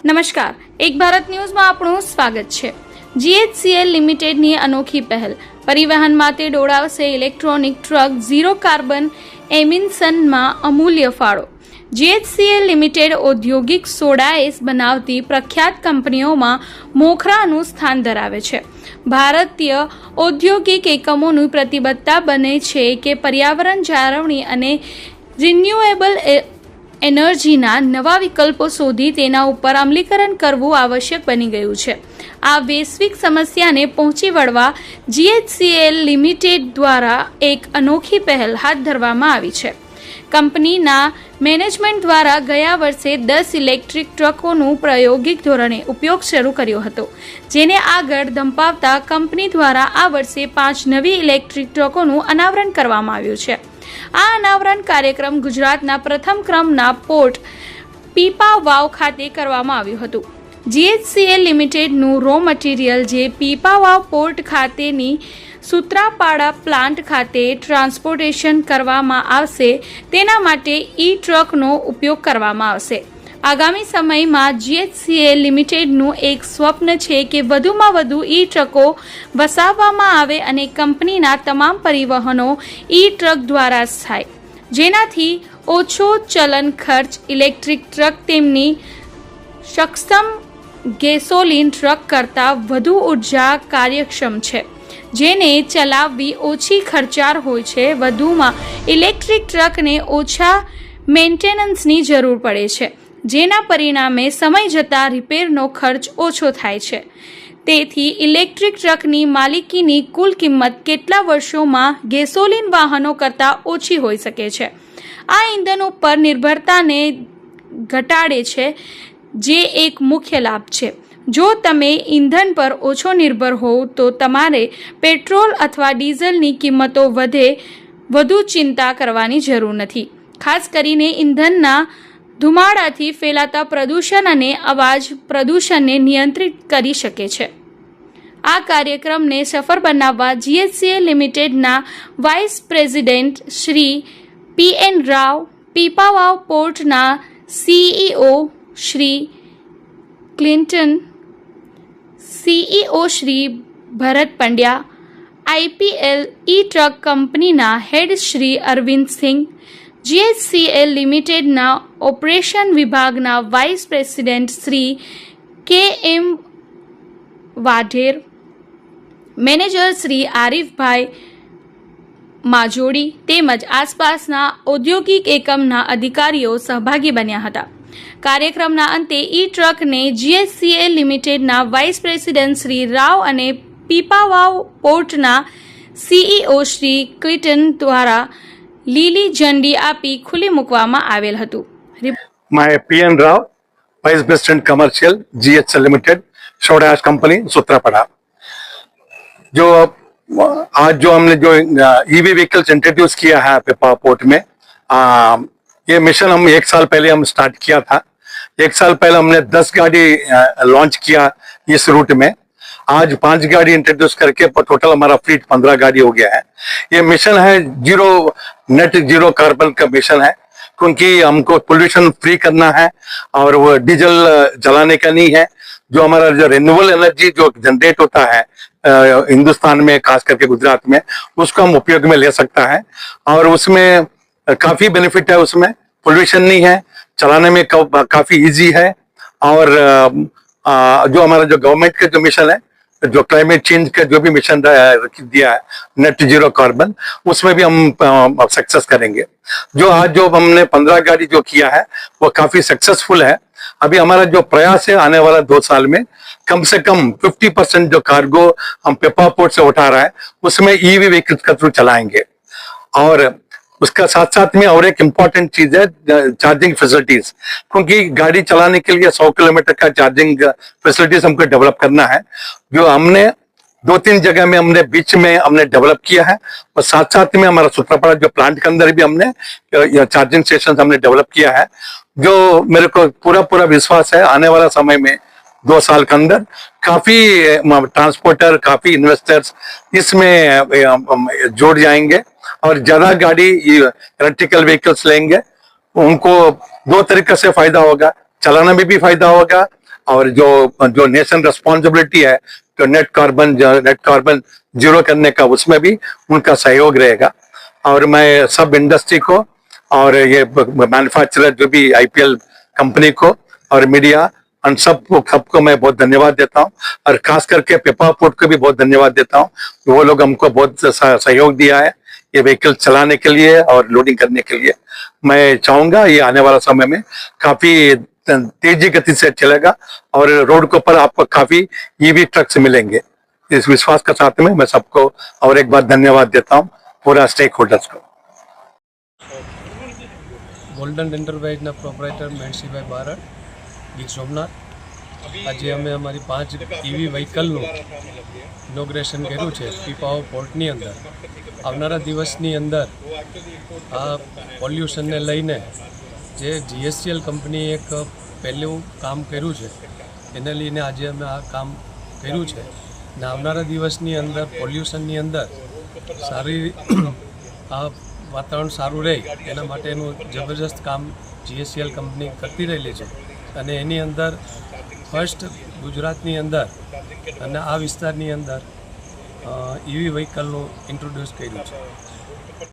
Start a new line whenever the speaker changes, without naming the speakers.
નમસ્કાર, એક ભારત ન્યૂઝમાં આપનું સ્વાગત છે। GHCL લિમિટેડની અનોખી પહેલ પરિવહન માટે દોડાવશે ઇલેક્ટ્રોનિક ટ્રક, ઝીરો કાર્બન એમિશનમાં અમૂલ્ય ફાળો। GHCL લિમિટેડ ઔદ્યોગિક સોડાએસ બનાવતી પ્રખ્યાત કંપનીઓમાં મોખરાનું સ્થાન ધરાવે છે। ભારતીય ઔદ્યોગિક એકમોની પ્રતિબદ્ધતા બને છે કે પર્યાવરણ જાળવણી અને રિન્યુએબલ એનર્જીના નવા વિકલ્પો શોધી તેના ઉપર અમલીકરણ કરવું આવશ્યક બની ગયું છે। આ વૈશ્વિક સમસ્યાને પહોંચી વળવા GHCL લિમિટેડ દ્વારા એક અનોખી પહેલ હાથ ધરવામાં આવી છે। કંપનીના મેનેજમેન્ટ દ્વારા ગયા વર્ષે 10 ઇલેક્ટ્રિક ટ્રકોનું પ્રાયોગિક ધોરણે ઉપયોગ શરૂ કર્યો હતો, જેને આગળ ધંપાવતા કંપની દ્વારા આ વર્ષે 5 નવી ઇલેક્ટ્રિક ટ્રકોનું અનાવરણ કરવામાં આવ્યું છે। આ અનાવરણ કાર્યક્રમ ગુજરાતના પ્રથમ ક્રમના પોર્ટ પીપાવાવ ખાતે કરવામાં આવ્યું હતું। GHCL લિમિટેડનું રો મટીરિયલ જે પીપાવાવ પોર્ટ ખાતેની સૂત્રાપાડા પ્લાન્ટ ખાતે ટ્રાન્સપોર્ટેશન કરવામાં આવશે, તેના માટે ઈ ટ્રકનો ઉપયોગ કરવામાં આવશે। આગામી સમયમાં GHCL લિમિટેડનું એક સ્વપ્ન છે કે વધુમાં વધુ ઈ ટ્રકો વસાવવામાં આવે અને કંપનીના તમામ પરિવહનો ઈ ટ્રક દ્વારા થાય, જેનાથી ઓછો ચલન ખર્ચ। ઇલેક્ટ્રિક ટ્રક તેમની સક્ષમ ગેસોલિન ટ્રક કરતાં વધુ ઉર્જા કાર્યક્ષમ છે, જેને ચલાવવી ઓછી ખર્ચાળ હોય છે। વધુમાં ઇલેક્ટ્રિક ટ્રકને ઓછા મેન્ટેનન્સની જરૂર પડે છે, જેના પરિણામે સમય જતાં રિપેરનો ખર્ચ ઓછો થાય છે। તેથી ઇલેક્ટ્રિક ટ્રકની માલિકીની કુલ કિંમત કેટલા વર્ષોમાં ગેસોલિન વાહનો કરતાં ઓછી હોઈ શકે છે। આ ઇંધન ઉપર નિર્ભરતાને ઘટાડે છે, જે એક મુખ્ય લાભ છે। જો તમે ઇંધન પર ઓછો નિર્ભર હોવ તો તમારે પેટ્રોલ અથવા ડીઝલની કિંમતો વધુ ચિંતા કરવાની જરૂર નથી, ખાસ કરીને ઇંધનના ધુમાડાથી ફેલાતા પ્રદૂષણ અને અવાજ પ્રદૂષણને નિયંત્રિત કરી શકે છે। આ કાર્યક્રમને સફળ બનાવવા GHCL લિમિટેડના vice president Shri PN Rao, Pipavav પોર્ટના CEO Shri Clinton, CEO Shri Bharat Pandya, IPL e truck કંપનીના હેડ શ્રી અરવિંદ સિંઘ, GHCL લિમિટેડના ઓપરેશન વિભાગના vice president Shri KM Vadher, manager Shri Arifbhai Majodi તેમજ આસપાસના ઔદ્યોગિક એકમના અધિકારીઓ સહભાગી બન્યા હતા। કાર્યક્રમના અંતે ઈ ટ્રકને GHCL લિમિટેડના વાઇસ પ્રેસિડેન્ટ શ્રી રાવ અને પીપાવાવ પોર્ટના CEO શ્રી ક્લિન્ટન દ્વારા લીલી ઝંડી આપી ખુલ્લી મૂકવામાં આવેલ હતું।
मैं PN Rao, vice president commercial, GHCL limited, soda ash company, Sutrapada. जो आज जो हमने जो EV व्हीकल्स इंट्रोड्यूस किया है पिपा पोर्ट में, ये मिशन हम 1 साल पहले हम स्टार्ट किया था। 1 साल पहले हमने 10 गाड़ी लॉन्च किया इस रूट में। आज 5 गाड़ी इंट्रोड्यूस करके टोटल हमारा फ्लीट 15 गाड़ी हो गया है। ये मिशन है नेट जीरो कार्बन का मिशन है, क्योंकि हमको पोल्यूशन फ्री करना है और वो डीजल जलाने का नहीं है। जो हमारा जो रिन्यूएबल एनर्जी जो जनरेट होता है हिंदुस्तान में, खास करके गुजरात में, उसको हम उपयोग में ले सकता है और उसमें काफी बेनिफिट है। उसमें पोल्यूशन नहीं है, चलाने में काफी इजी है। और जो हमारा जो गवर्नमेंट का जो मिशन है, जो क्लाइमेट चेंज का जो भी मिशन दिया है नेट जीरो कार्बन, उसमें भी हम सक्सेस करेंगे। जो आज जो हमने 15 गाड़ी जो किया है वो काफी सक्सेसफुल है। अभी हमारा जो प्रयास है आने वाला 2 साल में कम से कम 50% जो कार्गो हम पिपा पोर्ट से उठा रहा है उसमें EV व्हीकल्स का थ्रू चलाएंगे। और उसका साथ साथ में और एक इम्पॉर्टेंट चीज है चार्जिंग फैसिलिटीज, क्योंकि गाड़ी चलाने के लिए 100 किलोमीटर का चार्जिंग फैसिलिटीज हमको डेवलप करना है। जो हमने 2-3 जगह में हमने बीच में हमने डेवलप किया है और साथ साथ में हमारा सूत्रापाड़ा जो प्लांट के अंदर भी हमने चार्जिंग स्टेशन हमने डेवलप किया है। जो मेरे को पूरा विश्वास है आने वाला समय में 2 साल के अंदर काफी ट्रांसपोर्टर, काफी इन्वेस्टर्स इसमें जुड़ जाएंगे और ज्यादा गाड़ी इलेक्ट्रिकल व्हीकल्स लेंगे। उनको 2 तरीके से फायदा होगा, चलाने में भी फायदा होगा और जो जो नेशन रिस्पॉन्सिबिलिटी है तो नेट कार्बन जीरो करने का, उसमें भी उनका सहयोग रहेगा। और मैं सब इंडस्ट्री को और ये मैन्युफैक्चरर जो भी आईपीएल कंपनी को और मीडिया उन सबको मैं बहुत धन्यवाद देता हूँ, और खास करके पेपा पोर्ट को भी बहुत धन्यवाद देता हूँ। वो लोग हमको बहुत सहयोग दिया है ये व्हीकल चलाने के लिए और लोडिंग करने के लिए। मैं चाहूंगा ये आने वाला समय में काफी तेजी गति से चलेगा और रोड के ऊपर आपको काफी ईवी ट्रक्स मिलेंगे। इस विश्वास के साथ में मैं सबको और एक बार धन्यवाद देता हूँ, पूरा स्टेक होल्डर्स को।
ગોલ્ડન એન્ટરપ્રાઇઝના પ્રોપરાઇટર મેણસીભાઈ બારડ, ગીર સોમનાથ. આજે અમે અમારી 5 EV વ્હીકલનું ઇનોગ્રેશન કર્યું છે પીપાવાવ પોર્ટની અંદર. આવનારા દિવસની અંદર આ પોલ્યુશનને લઈને જે GSCL કંપનીએ એક પહેલું કામ કર્યું છે એને લઈને આજે અમે આ કામ કર્યું છે. ને આવનારા દિવસની અંદર પોલ્યુશનની અંદર સારી આ વાતાવરણ સારું રહે એના માટેનું જબરજસ્ત કામ GSCL કંપની કરતી રહેલી છે. અને એની અંદર ફર્સ્ટ ગુજરાતની અંદર અને આ વિસ્તારની અંદર EV વ્હીકલનું ઇન્ટ્રોડ્યુસ કર્યું છે.